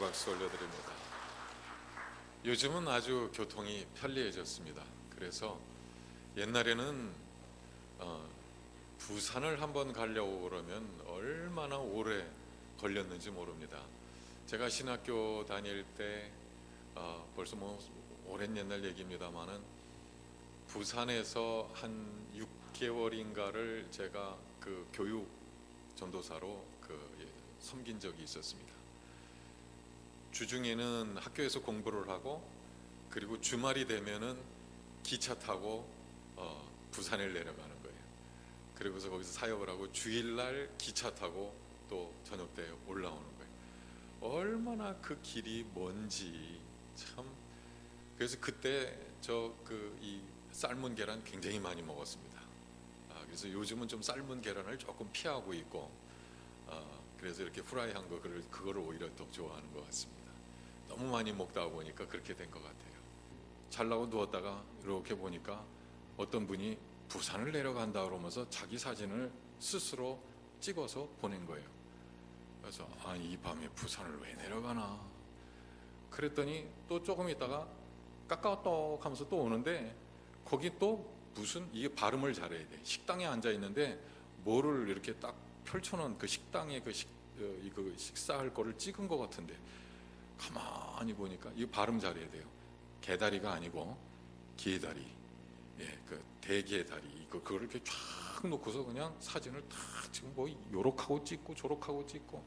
박수 올려드립니다. 요즘은 아주 교통이 편리해졌습니다. 그래서 옛날에는 부산을 한번 가려고 그러면 얼마나 오래 걸렸는지 모릅니다. 제가 신학교 다닐 때 벌써 오랜 옛날 얘기입니다만은 부산에서 한 6개월인가를 제가 그 교육 전도사로 섬긴 적이 있었습니다. 주중에는 학교에서 공부를 하고, 그리고 주말이 되면은 기차 타고 부산에 내려가는 거예요. 그리고서 거기서 사역을 하고 주일날 기차 타고 또 저녁 때 올라오는 거예요. 얼마나 그 길이 먼지 참. 그래서 그때 이 삶은 계란 굉장히 많이 먹었습니다. 그래서 요즘은 좀 삶은 계란을 조금 피하고 있고, 그래서 이렇게 후라이한 그거를 오히려 더 좋아하는 것 같습니다. 너무 많이 먹다 보니까 그렇게 된 것 같아요. 잘라고 누웠다가 이렇게 보니까 어떤 분이 부산을 내려간다 그러면서 자기 사진을 스스로 찍어서 보낸 거예요. 그래서 이 밤에 부산을 왜 내려가나 그랬더니 또 조금 있다가 까까오똑 하면서 또 오는데, 거기 또 무슨, 이게 발음을 잘해야 돼. 식당에 앉아 있는데 뭐를 이렇게 딱 펼쳐놓은 그 식당에 이거 식사할 거를 찍은 것 같은데, 가만히 보니까 이거 발음 잘해야 돼요. 개다리가 아니고 게다리, 그 대게다리, 그걸 이렇게 쫙 놓고서 그냥 사진을 탁 지금 뭐 요렇하고 찍고 저렇하고 찍고,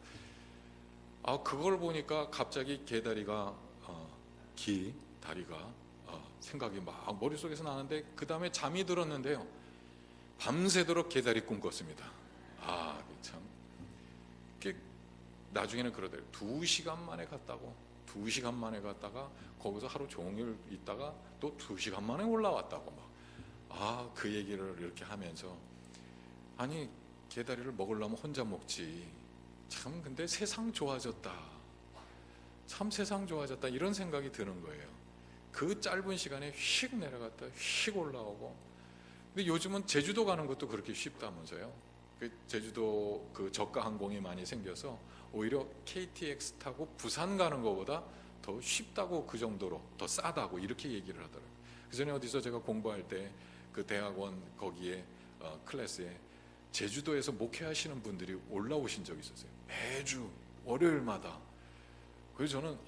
그걸 보니까 갑자기 개다리가 다리가 생각이 막 머릿속에서 나는데, 그 다음에 잠이 들었는데요, 밤새도록 개다리 꿈꿨습니다. 참. 나중에는 그러대요. 2시간 만에 갔다고. 2시간 만에 갔다가 거기서 하루 종일 있다가 또 2시간 만에 올라왔다고 그 얘기를 이렇게 하면서, 아니 개다리를 먹으려면 혼자 먹지. 참, 근데 세상 좋아졌다. 참 세상 좋아졌다. 이런 생각이 드는 거예요. 그 짧은 시간에 휙 내려갔다 휙 올라오고. 근데 요즘은 제주도 가는 것도 그렇게 쉽다면서요. 제주도 저가 항공이 많이 생겨서 오히려 KTX 타고 부산 가는 것보다 더 쉽다고, 그 정도로 더 싸다고 이렇게 얘기를 하더라고요. 그 전에 어디서 제가 공부할 때 그 대학원 거기에 클래스에 제주도에서 목회하시는 분들이 올라오신 적이 있었어요. 매주 월요일마다. 그래서 저는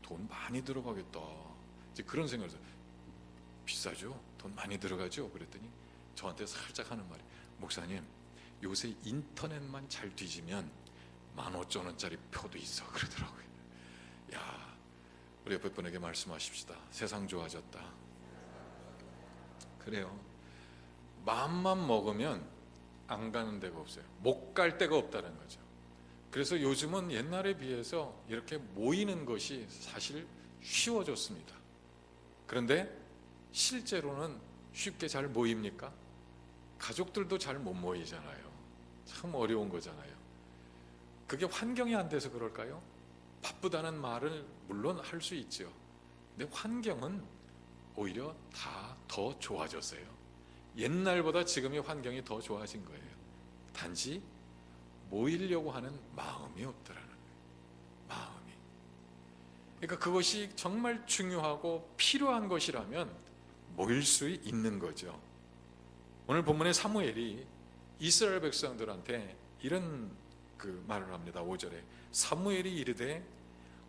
돈 많이 들어가겠다 이제 그런 생각을 했어요. 비싸죠? 돈 많이 들어가죠? 그랬더니 저한테 살짝 하는 말이, 목사님 요새 인터넷만 잘 뒤지면 15,000원짜리 표도 있어 그러더라고요. 우리 옆에 분에게 말씀하십시다. 세상 좋아졌다. 그래요. 마음만 먹으면 안 가는 데가 없어요. 못 갈 데가 없다는 거죠. 그래서 요즘은 옛날에 비해서 이렇게 모이는 것이 사실 쉬워졌습니다. 그런데 실제로는 쉽게 잘 모입니까? 가족들도 잘 못 모이잖아요. 참 어려운 거잖아요. 그게 환경이 안 돼서 그럴까요? 바쁘다는 말을 물론 할 수 있죠. 근데 환경은 오히려 다 더 좋아졌어요. 옛날보다 지금의 환경이 더 좋아진 거예요. 단지 모이려고 하는 마음이 없더라는 거예요. 마음이. 그러니까 그것이 정말 중요하고 필요한 것이라면 모일 수 있는 거죠. 오늘 본문의 사무엘이 이스라엘 백성들한테 이런 말을 합니다. 5절에 사무엘이 이르되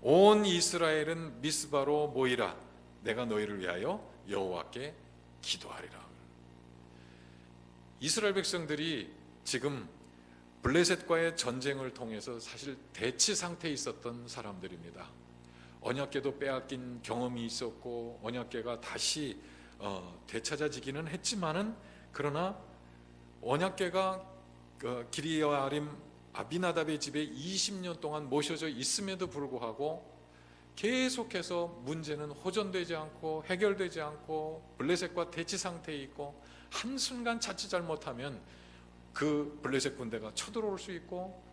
온 이스라엘은 미스바로 모이라. 내가 너희를 위하여 여호와께 기도하리라. 이스라엘 백성들이 지금 블레셋과의 전쟁을 통해서 사실 대치 상태에 있었던 사람들입니다. 언약궤도 빼앗긴 경험이 있었고, 언약궤가 다시 되찾아지기는 했지만은, 그러나 언약궤가 기리야림 아비나답의 집에 20년 동안 모셔져 있음에도 불구하고 계속해서 문제는 호전되지 않고 해결되지 않고 블레셋과 대치 상태에 있고, 한순간 자칫 잘못하면 그 블레셋 군대가 쳐들어올 수 있고,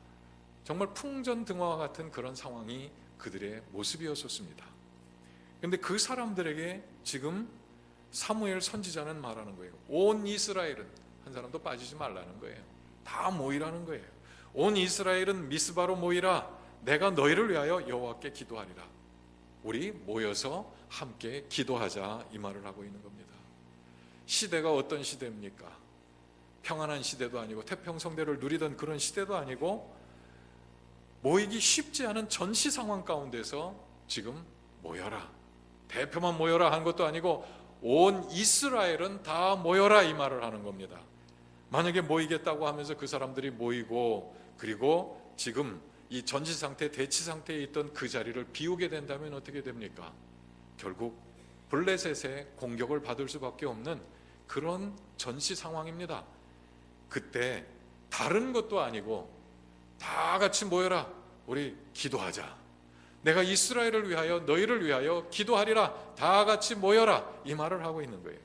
정말 풍전등화와 같은 그런 상황이 그들의 모습이었었습니다. 그런데 그 사람들에게 지금 사무엘 선지자는 말하는 거예요. 온 이스라엘은, 한 사람도 빠지지 말라는 거예요. 다 모이라는 거예요. 온 이스라엘은 미스바로 모이라. 내가 너희를 위하여 여호와께 기도하리라. 우리 모여서 함께 기도하자, 이 말을 하고 있는 겁니다. 시대가 어떤 시대입니까? 평안한 시대도 아니고 태평성대를 누리던 그런 시대도 아니고 모이기 쉽지 않은 전시 상황 가운데서 지금 모여라, 대표만 모여라 한 것도 아니고 온 이스라엘은 다 모여라, 이 말을 하는 겁니다. 만약에 모이겠다고 하면서 그 사람들이 모이고, 그리고 지금 이 전시 상태, 대치 상태에 있던 그 자리를 비우게 된다면 어떻게 됩니까? 결국 블레셋의 공격을 받을 수밖에 없는 그런 전시 상황입니다. 그때 다른 것도 아니고 다 같이 모여라, 우리 기도하자, 내가 이스라엘을 위하여 너희를 위하여 기도하리라, 다 같이 모여라, 이 말을 하고 있는 거예요.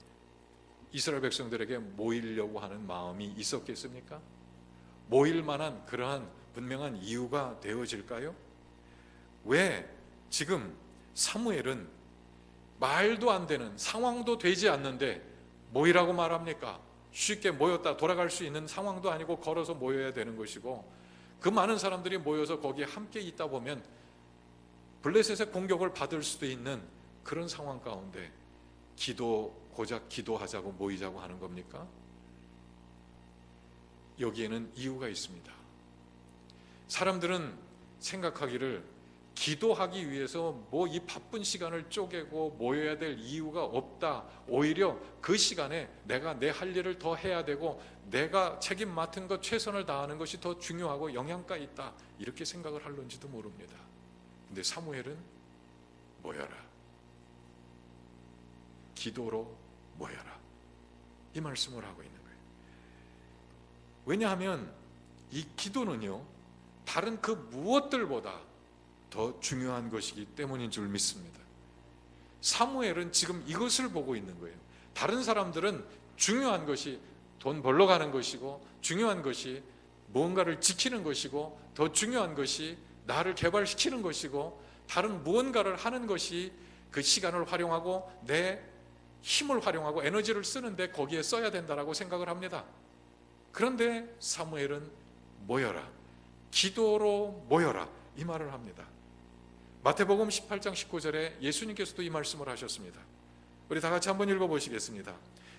이스라엘 백성들에게 모이려고 하는 마음이 있었겠습니까? 모일 만한 그러한 분명한 이유가 되어질까요? 왜 지금 사무엘은 말도 안 되는, 상황도 되지 않는데 모이라고 말합니까? 쉽게 모였다 돌아갈 수 있는 상황도 아니고 걸어서 모여야 되는 것이고, 그 많은 사람들이 모여서 거기에 함께 있다 보면 블레셋의 공격을 받을 수도 있는 그런 상황 가운데 고작 기도하자고 모이자고 하는 겁니까? 여기에는 이유가 있습니다. 사람들은 생각하기를 기도하기 위해서 뭐 이 바쁜 시간을 쪼개고 모여야 될 이유가 없다, 오히려 그 시간에 내가 내 할 일을 더 해야 되고 내가 책임 맡은 것 최선을 다하는 것이 더 중요하고 영양가 있다, 이렇게 생각을 할런지도 모릅니다. 근데 사무엘은 모여라, 기도로 모여라, 이 말씀을 하고 있는 거예요. 왜냐하면 이 기도는요, 다른 그 무엇들보다 더 중요한 것이기 때문인 줄 믿습니다. 사무엘은 지금 이것을 보고 있는 거예요. 다른 사람들은 중요한 것이 돈 벌러 가는 것이고, 중요한 것이 무언가를 지키는 것이고, 더 중요한 것이 나를 개발시키는 것이고, 다른 무언가를 하는 것이 그 시간을 활용하고 내 힘을 활용하고 에너지를 쓰는데 거기에 써야 된다라고 생각을 합니다. 그런데 사무엘은 모여라, 기도로 모여라, 이 말을 합니다. 마태복음 18장 19절에 예수님께서도 이 말씀을 하셨습니다. 우리 다 같이 한번 읽어보시겠습니다.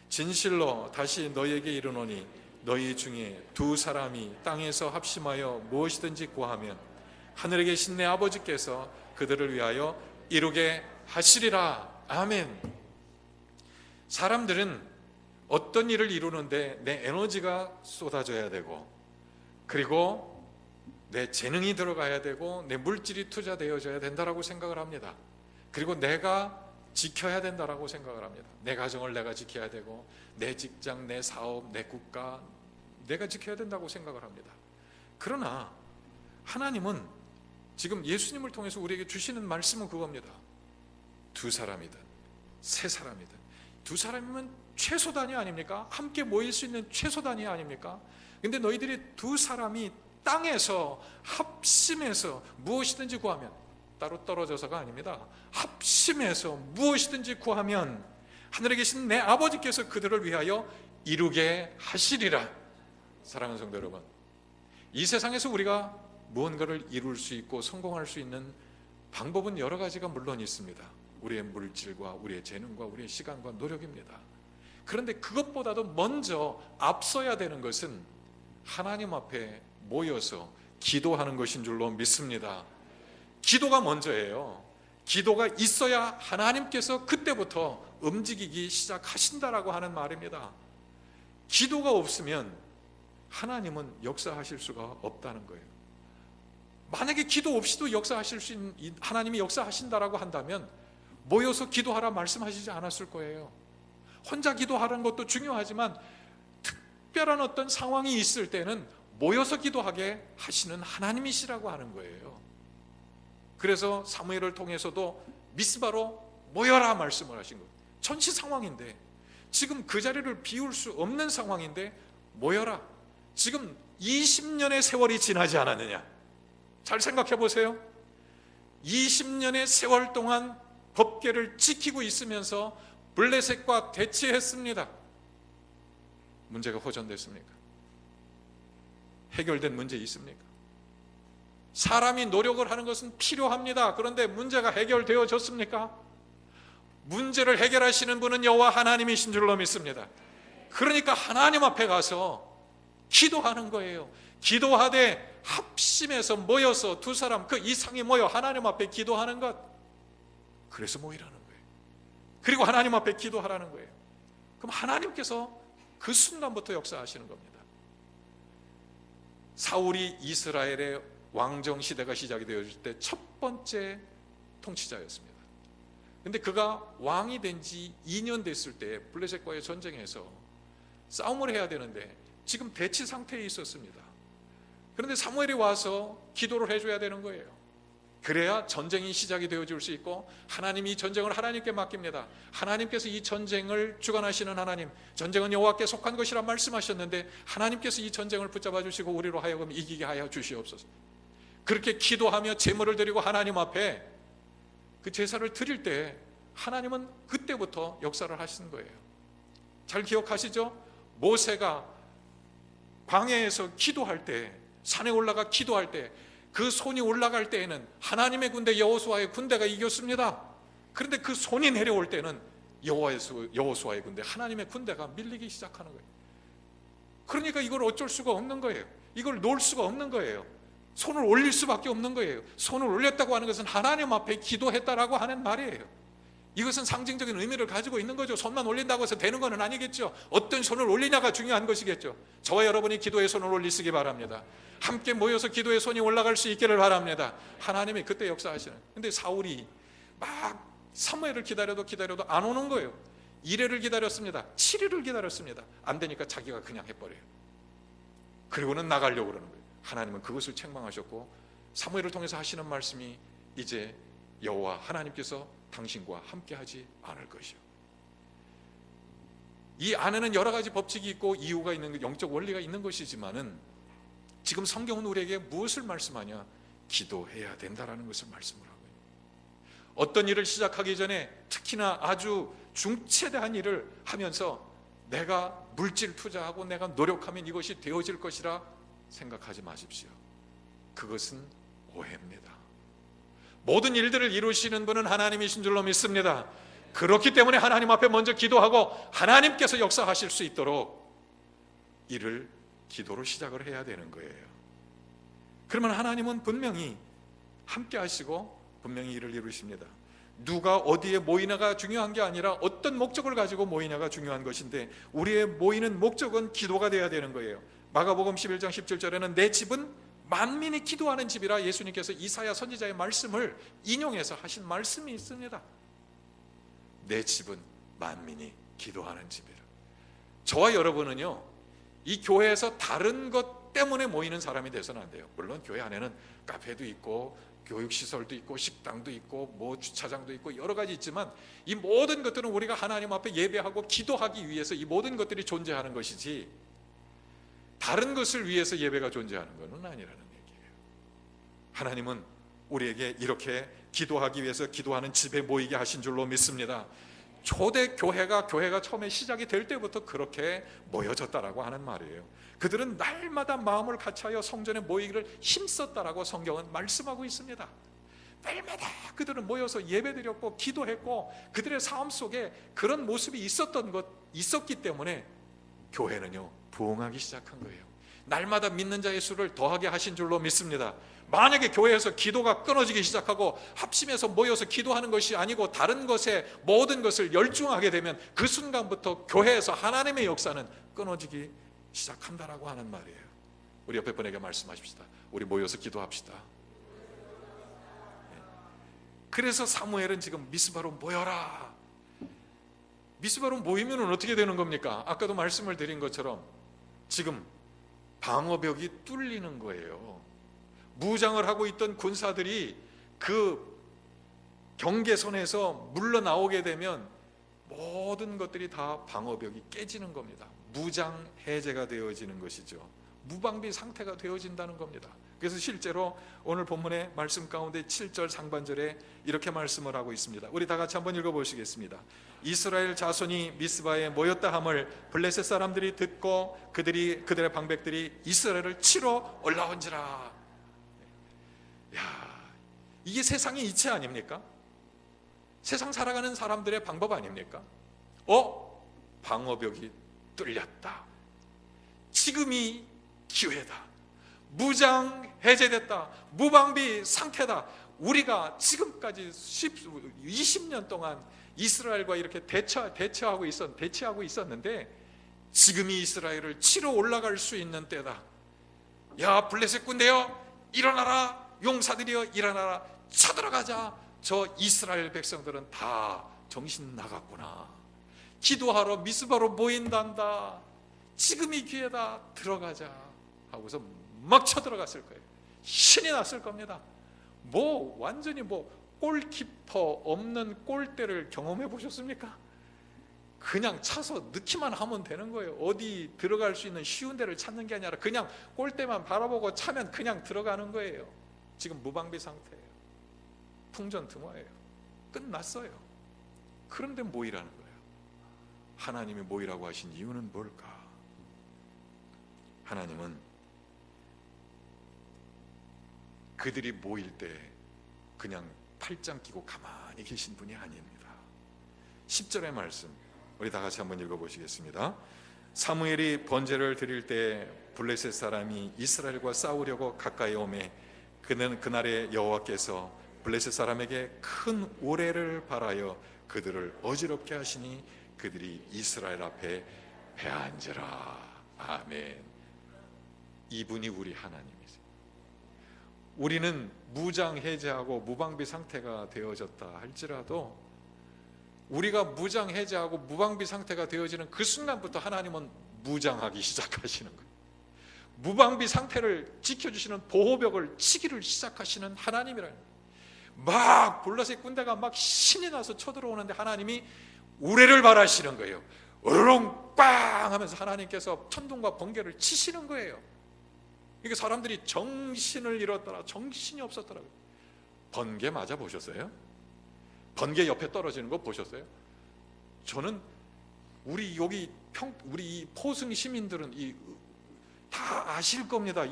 진실로 다시 너희에게 이르노니 너희 중에 두 사람이 땅에서 합심하여 무엇이든지 구하면 하늘에 계신 내 아버지께서 그들을 위하여 이루게 하시리라. 아멘. 사람들은 어떤 일을 이루는데 내 에너지가 쏟아져야 되고, 그리고 내 재능이 들어가야 되고 내 물질이 투자되어져야 된다라고 생각을 합니다. 그리고 내가 지켜야 된다라고 생각을 합니다. 내 가정을 내가 지켜야 되고, 내 직장, 내 사업, 내 국가, 내가 지켜야 된다고 생각을 합니다. 그러나 하나님은 지금 예수님을 통해서 우리에게 주시는 말씀은 그겁니다. 두 사람이든 세 사람이든, 두 사람이면 최소 단위 아닙니까? 함께 모일 수 있는 최소 단위 아닙니까? 근데 너희들이 두 사람이 땅에서 합심해서 무엇이든지 구하면, 따로 떨어져서가 아닙니다. 합심해서 무엇이든지 구하면 하늘에 계신 내 아버지께서 그들을 위하여 이루게 하시리라. 사랑하는 성도 여러분, 이 세상에서 우리가 무언가를 이룰 수 있고 성공할 수 있는 방법은 여러 가지가 물론 있습니다. 우리의 물질과 우리의 재능과 우리의 시간과 노력입니다. 그런데 그것보다도 먼저 앞서야 되는 것은 하나님 앞에 모여서 기도하는 것인 줄로 믿습니다. 기도가 먼저예요. 기도가 있어야 하나님께서 그때부터 움직이기 시작하신다라고 하는 말입니다. 기도가 없으면 하나님은 역사하실 수가 없다는 거예요. 만약에 기도 없이도 역사하실 수 있는, 하나님이 역사하신다라고 한다면 모여서 기도하라 말씀하시지 않았을 거예요. 혼자 기도하라는 것도 중요하지만 특별한 어떤 상황이 있을 때는 모여서 기도하게 하시는 하나님이시라고 하는 거예요. 그래서 사무엘을 통해서도 미스바로 모여라 말씀을 하신 거예요. 전시 상황인데, 지금 그 자리를 비울 수 없는 상황인데 모여라. 지금 20년의 세월이 지나지 않았느냐? 잘 생각해 보세요. 20년의 세월 동안 법궤를 지키고 있으면서 블레셋과 대치했습니다. 문제가 호전됐습니까? 해결된 문제 있습니까? 사람이 노력을 하는 것은 필요합니다. 그런데 문제가 해결되어졌습니까? 문제를 해결하시는 분은 여호와 하나님이신 줄로 믿습니다. 그러니까 하나님 앞에 가서 기도하는 거예요. 기도하되 합심해서 모여서 두 사람 그 이상이 모여 하나님 앞에 기도하는 것. 그래서 모이라는 거예요. 그리고 하나님 앞에 기도하라는 거예요. 그럼 하나님께서 그 순간부터 역사하시는 겁니다. 사울이 이스라엘의 왕정 시대가 시작이 되어질 때 첫 번째 통치자였습니다. 근데 그가 왕이 된 지 2년 됐을 때 블레셋과의 전쟁에서 싸움을 해야 되는데 지금 대치 상태에 있었습니다. 그런데 사무엘이 와서 기도를 해줘야 되는 거예요. 그래야 전쟁이 시작이 되어질 수 있고, 하나님이 이 전쟁을 하나님께 맡깁니다. 하나님께서 이 전쟁을 주관하시는 하나님, 전쟁은 여호와께 속한 것이라 말씀하셨는데 하나님께서 이 전쟁을 붙잡아 주시고 우리로 하여금 이기게 하여 주시옵소서. 그렇게 기도하며 제물을 드리고 하나님 앞에 그 제사를 드릴 때 하나님은 그때부터 역사를 하시는 거예요. 잘 기억하시죠? 모세가 광야에서 기도할 때, 산에 올라가 기도할 때, 그 손이 올라갈 때에는 하나님의 군대 여호수아의 군대가 이겼습니다. 그런데 그 손이 내려올 때는 여호수아의 군대, 하나님의 군대가 밀리기 시작하는 거예요. 그러니까 이걸 어쩔 수가 없는 거예요. 이걸 놓을 수가 없는 거예요. 손을 올릴 수밖에 없는 거예요. 손을 올렸다고 하는 것은 하나님 앞에 기도했다라고 하는 말이에요. 이것은 상징적인 의미를 가지고 있는 거죠. 손만 올린다고 해서 되는 건 아니겠죠. 어떤 손을 올리냐가 중요한 것이겠죠. 저와 여러분이 기도의 손을 올리시기 바랍니다. 함께 모여서 기도의 손이 올라갈 수 있기를 바랍니다. 하나님이 그때 역사하시는. 근데 사울이 막 사무엘을 기다려도 안 오는 거예요. 1회를 기다렸습니다. 7일을 기다렸습니다. 안 되니까 자기가 그냥 해버려요. 그리고는 나가려고 그러는 거예요. 하나님은 그것을 책망하셨고, 사무엘을 통해서 하시는 말씀이 이제 여호와 하나님께서 당신과 함께하지 않을 것이요. 이 안에는 여러 가지 법칙이 있고 이유가 있는, 영적 원리가 있는 것이지만은 지금 성경은 우리에게 무엇을 말씀하냐? 기도해야 된다라는 것을 말씀을 하고 있는. 어떤 일을 시작하기 전에 특히나 아주 중체대한 일을 하면서 내가 물질 투자하고 내가 노력하면 이것이 되어질 것이라 생각하지 마십시오. 그것은 오해입니다. 모든 일들을 이루시는 분은 하나님이신 줄로 믿습니다. 그렇기 때문에 하나님 앞에 먼저 기도하고 하나님께서 역사하실 수 있도록 일을 기도로 시작을 해야 되는 거예요. 그러면 하나님은 분명히 함께 하시고 분명히 일을 이루십니다. 누가 어디에 모이냐가 중요한 게 아니라 어떤 목적을 가지고 모이냐가 중요한 것인데, 우리의 모이는 목적은 기도가 돼야 되는 거예요. 마가복음 11장 17절에는 내 집은 만민이 기도하는 집이라 예수님께서 이사야 선지자의 말씀을 인용해서 하신 말씀이 있습니다. 내 집은 만민이 기도하는 집이라. 저와 여러분은요, 이 교회에서 다른 것 때문에 모이는 사람이 돼서는 안 돼요. 물론 교회 안에는 카페도 있고 교육시설도 있고 식당도 있고 뭐 주차장도 있고 여러 가지 있지만, 이 모든 것들은 우리가 하나님 앞에 예배하고 기도하기 위해서 이 모든 것들이 존재하는 것이지 다른 것을 위해서 예배가 존재하는 것은 아니라는 얘기예요. 하나님은 우리에게 이렇게 기도하기 위해서 기도하는 집에 모이게 하신 줄로 믿습니다. 초대 교회가 처음에 시작이 될 때부터 그렇게 모여졌다라고 하는 말이에요. 그들은 날마다 마음을 같이하여 성전에 모이기를 힘썼다라고 성경은 말씀하고 있습니다. 날마다 그들은 모여서 예배드렸고 기도했고 그들의 삶 속에 그런 모습이 있었기 때문에 교회는요 부흥하기 시작한 거예요. 날마다 믿는 자의 수를 더하게 하신 줄로 믿습니다. 만약에 교회에서 기도가 끊어지기 시작하고 합심해서 모여서 기도하는 것이 아니고 다른 것에 모든 것을 열중하게 되면 그 순간부터 교회에서 하나님의 역사는 끊어지기 시작한다라고 하는 말이에요. 우리 옆에 분에게 말씀하십시다. 우리 모여서 기도합시다. 그래서 사무엘은 지금 미스바로 모여라. 미스바로 모이면 어떻게 되는 겁니까? 아까도 말씀을 드린 것처럼 지금 방어벽이 뚫리는 거예요. 무장을 하고 있던 군사들이 그 경계선에서 물러나오게 되면 모든 것들이 다 방어벽이 깨지는 겁니다. 무장 해제가 되어지는 것이죠. 무방비 상태가 되어진다는 겁니다. 그래서 실제로 오늘 본문의 말씀 가운데 7절 상반절에 이렇게 말씀을 하고 있습니다. 우리 다 같이 한번 읽어보시겠습니다. 이스라엘 자손이 미스바에 모였다 함을 블레셋 사람들이 듣고 그들의 방백들이 이스라엘을 치러 올라온지라. 야, 이게 세상의 이치 아닙니까? 세상 살아가는 사람들의 방법 아닙니까? 방어벽이 뚫렸다. 지금이 기회다. 무장 해제됐다. 무방비 상태다. 우리가 지금까지 20년 동안 이스라엘과 이렇게 대치하고 있었는데 지금이 이스라엘을 치러 올라갈 수 있는 때다. 야, 블레셋 군대여 일어나라. 용사들이여 일어나라. 쳐들어가자. 저 이스라엘 백성들은 다 정신 나갔구나. 기도하러 미스바로 모인단다. 지금이 기회다. 들어가자 하고서 막 쳐들어갔을 거예요. 신이 났을 겁니다. 완전히 골키퍼 없는 골대를 경험해 보셨습니까? 그냥 차서 넣기만 하면 되는 거예요. 어디 들어갈 수 있는 쉬운 데를 찾는 게 아니라 그냥 골대만 바라보고 차면 그냥 들어가는 거예요. 지금 무방비 상태예요. 풍전등화예요. 끝났어요. 그런데 모이라는 거예요. 하나님이 모이라고 하신 이유는 뭘까? 하나님은 그들이 모일 때 그냥 팔짱 끼고 가만히 계신 분이 아닙니다. 10절의 말씀 우리 다 같이 한번 읽어보시겠습니다. 사무엘이 번제를 드릴 때 블레셋 사람이 이스라엘과 싸우려고 가까이 오매 그날에 여호와께서 블레셋 사람에게 큰 우레를 발하여 그들을 어지럽게 하시니 그들이 이스라엘 앞에 패한지라. 아멘. 이분이 우리 하나님이세요. 우리는 무장 해제하고 무방비 상태가 되어졌다 할지라도 우리가 무장 해제하고 무방비 상태가 되어지는 그 순간부터 하나님은 무장하기 시작하시는 거예요. 무방비 상태를 지켜주시는 보호벽을 치기를 시작하시는 하나님이라는 거예요. 막 블레셋 군대가 막 신이 나서 쳐들어오는데 하나님이 우레를 발하시는 거예요. 으르렁 꽝 하면서 하나님께서 천둥과 번개를 치시는 거예요. 이게 사람들이 정신을 잃었더라, 정신이 없었더라고요. 번개 맞아 보셨어요? 번개 옆에 떨어지는 거 보셨어요? 저는 우리 이 포승 시민들은 다 아실 겁니다.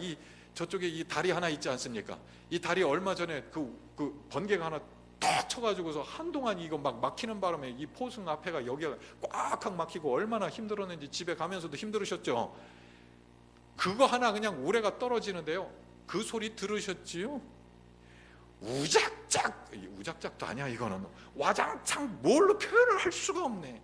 저쪽에 이 다리 하나 있지 않습니까? 이 다리 얼마 전에 그 번개가 하나 탁 쳐가지고서 한동안 이거 막 막히는 바람에 이 포승 앞에가 여기가 꽉 막히고 얼마나 힘들었는지 집에 가면서도 힘들으셨죠? 그거 하나 그냥 우레가 떨어지는데요. 그 소리 들으셨지요? 우작작도 아니야. 이거는 와장창 뭘로 표현을 할 수가 없네.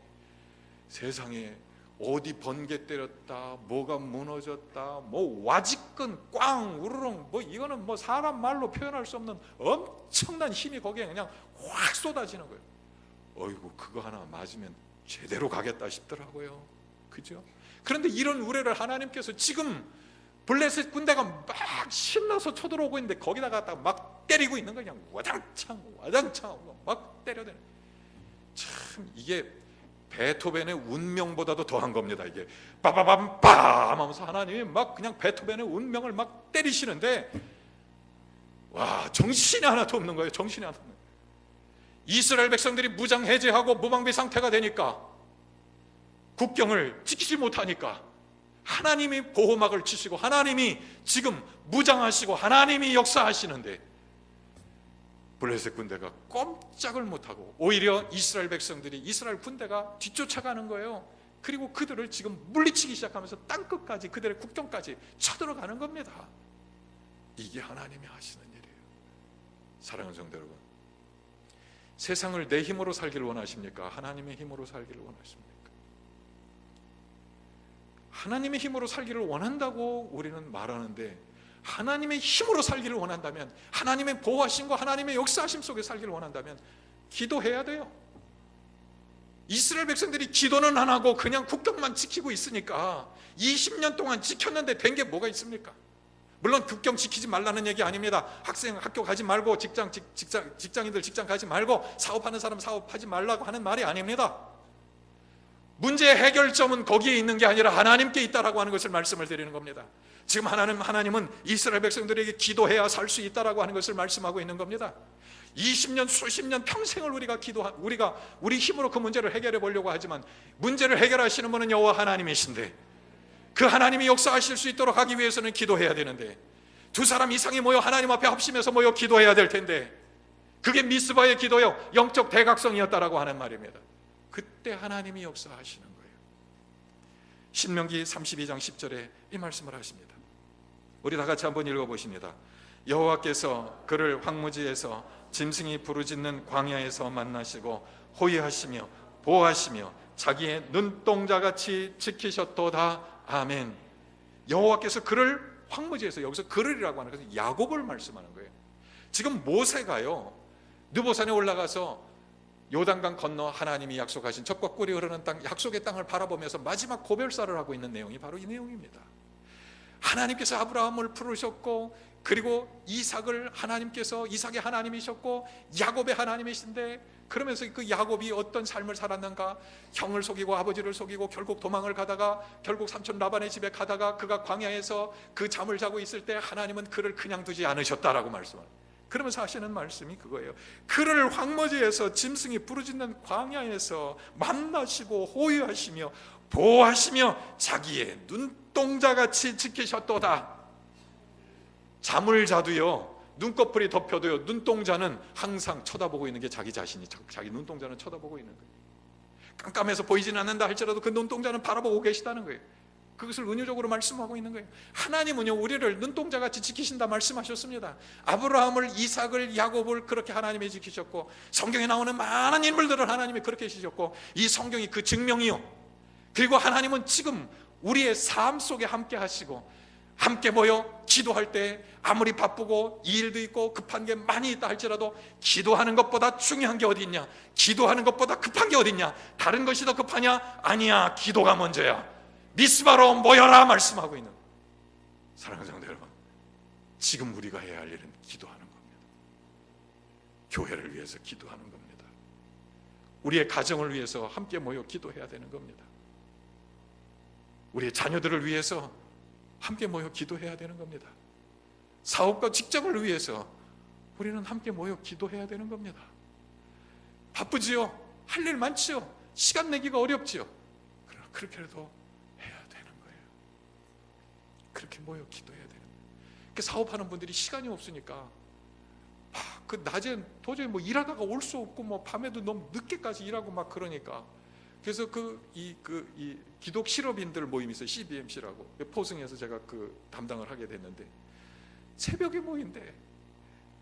세상에 어디 번개 때렸다, 뭐가 무너졌다, 와지끈 꽝 우르릉 이거는 사람 말로 표현할 수 없는 엄청난 힘이 거기에 그냥 확 쏟아지는 거예요. 어이구, 그거 하나 맞으면 제대로 가겠다 싶더라고요. 그죠? 그런데 이런 우레를 하나님께서 지금 블레셋 군대가 막 신나서 쳐들어오고 있는데 거기다 갖다가 막 때리고 있는 거예요. 그냥 와장창 막 때려대는. 참 이게 베토벤의 운명보다도 더한 겁니다. 이게 빠바밤빰 하면서 하나님이 막 그냥 베토벤의 운명을 막 때리시는데 와, 정신이 하나도 없는 거예요. 정신이 하나도 없는 거예요. 이스라엘 백성들이 무장 해제하고 무방비 상태가 되니까 국경을 지키지 못하니까 하나님이 보호막을 치시고 하나님이 지금 무장하시고 하나님이 역사하시는데 블레셋 군대가 꼼짝을 못하고 오히려 이스라엘 백성들이 이스라엘 군대가 뒤쫓아가는 거예요. 그리고 그들을 지금 물리치기 시작하면서 땅끝까지 그들의 국경까지 쳐들어가는 겁니다. 이게 하나님이 하시는 일이에요. 사랑하는 성도 여러분, 세상을 내 힘으로 살기를 원하십니까? 하나님의 힘으로 살기를 원하십니까? 하나님의 힘으로 살기를 원한다고 우리는 말하는데 하나님의 힘으로 살기를 원한다면, 하나님의 보호하심과 하나님의 역사하심 속에 살기를 원한다면 기도해야 돼요. 이스라엘 백성들이 기도는 안 하고 그냥 국경만 지키고 있으니까 20년 동안 지켰는데 된 게 뭐가 있습니까? 물론 국경 지키지 말라는 얘기 아닙니다. 학생 학교 가지 말고 직장인들 직장 가지 말고 사업하는 사람 사업하지 말라고 하는 말이 아닙니다. 문제의 해결점은 거기에 있는 게 아니라 하나님께 있다라고 하는 것을 말씀을 드리는 겁니다. 지금 하나님은 이스라엘 백성들에게 기도해야 살 수 있다라고 하는 것을 말씀하고 있는 겁니다. 20년 수십 년 평생을 우리가 우리 힘으로 그 문제를 해결해 보려고 하지만 문제를 해결하시는 분은 여호와 하나님이신데 그 하나님이 역사하실 수 있도록 하기 위해서는 기도해야 되는데 두 사람 이상이 모여 하나님 앞에 합심해서 모여 기도해야 될 텐데, 그게 미스바의 기도요, 영적 대각성이었다라고 하는 말입니다. 그때 하나님이 역사하시는 거예요. 신명기 32장 10절에 이 말씀을 하십니다. 우리 다 같이 한번 읽어보십니다. 여호와께서 그를 황무지에서 짐승이 부르짖는 광야에서 만나시고 호위하시며 보호하시며 자기의 눈동자같이 지키셨도다. 아멘. 여호와께서 그를 황무지에서, 여기서 그를이라고 하는 것은 야곱을 말씀하는 거예요. 지금 모세가요, 느보산에 올라가서 요단강 건너 하나님이 약속하신 젖과 꿀이 흐르는 땅, 약속의 땅을 바라보면서 마지막 고별사를 하고 있는 내용이 바로 이 내용입니다. 하나님께서 아브라함을 부르셨고, 그리고 이삭을 하나님께서, 이삭의 하나님이셨고 야곱의 하나님이신데, 그러면서 그 야곱이 어떤 삶을 살았는가? 형을 속이고 아버지를 속이고 결국 도망을 가다가 결국 삼촌 라반의 집에 가다가 그가 광야에서 그 잠을 자고 있을 때 하나님은 그를 그냥 두지 않으셨다라고 말씀합니다. 그러면서 하시는 말씀이 그거예요. 그를 황무지에서 짐승이 부르짖는 광야에서 만나시고 호위하시며 보호하시며 자기의 눈동자같이 지키셨도다. 잠을 자도요, 눈꺼풀이 덮여도요, 눈동자는 항상 쳐다보고 있는 게 자기 자신이, 자기 눈동자는 쳐다보고 있는 거예요. 깜깜해서 보이지는 않는다 할지라도 그 눈동자는 바라보고 계시다는 거예요. 그것을 은유적으로 말씀하고 있는 거예요. 하나님은요, 우리를 눈동자같이 지키신다 말씀하셨습니다. 아브라함을, 이삭을, 야곱을 그렇게 하나님이 지키셨고, 성경에 나오는 많은 인물들을 하나님이 그렇게 지키셨고, 이 성경이 그 증명이요. 그리고 하나님은 지금 우리의 삶 속에 함께 하시고, 함께 모여 기도할 때 아무리 바쁘고 일도 있고 급한 게 많이 있다 할지라도 기도하는 것보다 중요한 게 어디 있냐? 기도하는 것보다 급한 게 어디 있냐? 다른 것이 더 급하냐? 아니야, 기도가 먼저야. 미스바로 모여라 말씀하고 있는. 사랑하는 성도 여러분, 지금 우리가 해야 할 일은 기도하는 겁니다. 교회를 위해서 기도하는 겁니다. 우리의 가정을 위해서 함께 모여 기도해야 되는 겁니다. 우리의 자녀들을 위해서 함께 모여 기도해야 되는 겁니다. 사업과 직장을 위해서 우리는 함께 모여 기도해야 되는 겁니다. 바쁘지요? 할 일 많지요? 시간 내기가 어렵지요? 그러나 그렇게라도 해야 되는 거예요. 그렇게 모여 기도해야 되는 거예요. 사업하는 분들이 시간이 없으니까 그 낮에 도저히 뭐 일하다가 올 수 없고, 뭐 밤에도 너무 늦게까지 일하고 막 그러니까, 그래서 이 기독 실업인들 모임이 있어요. CBMC라고. 포승에서 제가 담당을 하게 됐는데, 새벽에 모인대.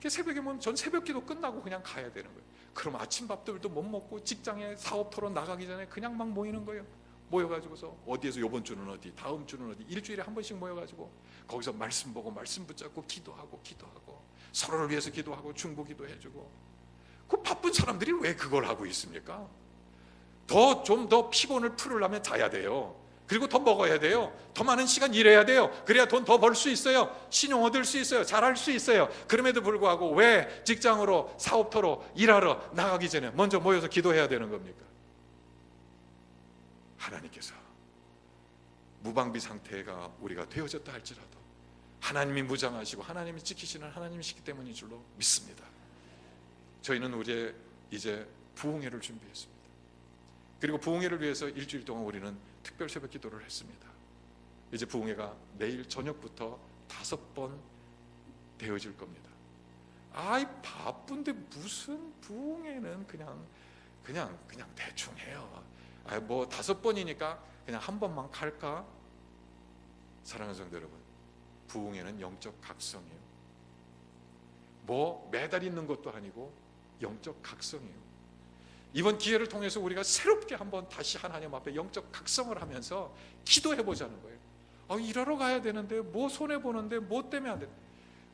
새벽에 모이면 전 새벽 기도 끝나고 그냥 가야 되는 거예요. 그럼 아침 밥들도 못 먹고 직장에 사업 토론 나가기 전에 그냥 막 모이는 거예요. 모여가지고서 어디에서 요번 주는 어디, 다음 주는 어디, 일주일에 한 번씩 모여가지고 거기서 말씀 보고 말씀 붙잡고 기도하고 서로를 위해서 기도하고 중보기도 해주고. 그 바쁜 사람들이 왜 그걸 하고 있습니까? 좀 더 피곤을 풀으려면 자야 돼요. 그리고 더 먹어야 돼요. 더 많은 시간 일해야 돼요. 그래야 돈 더 벌 수 있어요. 신용 얻을 수 있어요. 잘할 수 있어요. 그럼에도 불구하고 왜 직장으로, 사업터로 일하러 나가기 전에 먼저 모여서 기도해야 되는 겁니까? 하나님께서 무방비 상태가 우리가 되어졌다 할지라도 하나님이 무장하시고 하나님이 지키시는 하나님이시기 때문인 줄로 믿습니다. 저희는 이제 부흥회를 준비했습니다. 그리고 부흥회를 위해서 일주일 동안 우리는 특별 새벽 기도를 했습니다. 이제 부흥회가 내일 저녁부터 5번 되어질 겁니다. 아이 바쁜데 무슨 부흥회는 그냥 대충 해요. 뭐 5번이니까 그냥 한 번만 갈까? 사랑하는 성도 여러분, 부흥회는 영적 각성이에요. 뭐 매달 있는 것도 아니고 영적 각성이에요. 이번 기회를 통해서 우리가 새롭게 한번 다시 하나님 앞에 영적 각성을 하면서 기도해보자는 거예요. 일하러 가야 되는데 뭐 손해보는데 뭐 때문에 안 돼?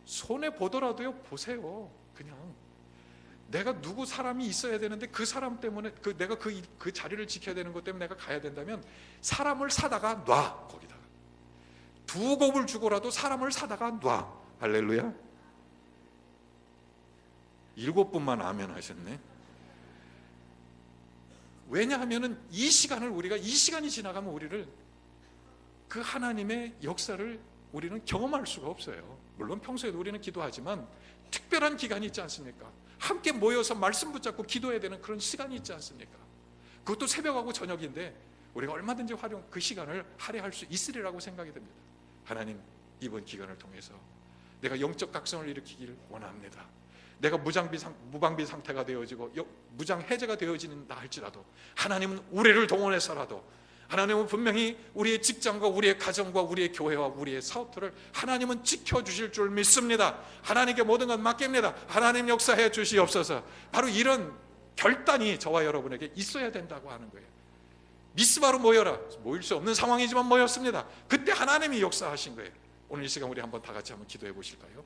손해보더라도요, 보세요. 그냥 내가 누구 사람이 있어야 되는데 그 사람 때문에 내가 그 자리를 지켜야 되는 것 때문에 내가 가야 된다면 사람을 사다가 놔. 거기다가 2곱을 주고라도 사람을 사다가 놔. 할렐루야. 7분만 아멘 하셨네. 왜냐하면은 이 시간이 지나가면 우리를 그 하나님의 역사를 우리는 경험할 수가 없어요. 물론 평소에도 우리는 기도하지만 특별한 기간이 있지 않습니까? 함께 모여서 말씀 붙잡고 기도해야 되는 그런 시간이 있지 않습니까? 그것도 새벽하고 저녁인데 우리가 얼마든지 그 시간을 할애할 수 있으리라고 생각이 됩니다. 하나님, 이번 기간을 통해서 내가 영적 각성을 일으키길 원합니다. 내가 무방비 상태가 되어지고 무장 해제가 되어지는다 할지라도 하나님은 우리를 동원해서라도, 하나님은 분명히 우리의 직장과 우리의 가정과 우리의 교회와 우리의 사업들을 하나님은 지켜주실 줄 믿습니다. 하나님께 모든 것 맡깁니다. 하나님 역사해 주시옵소서. 바로 이런 결단이 저와 여러분에게 있어야 된다고 하는 거예요. 미스바로 모여라. 모일 수 없는 상황이지만 모였습니다. 그때 하나님이 역사하신 거예요. 오늘 이 시간 우리 한번 다 같이 한번 기도해 보실까요?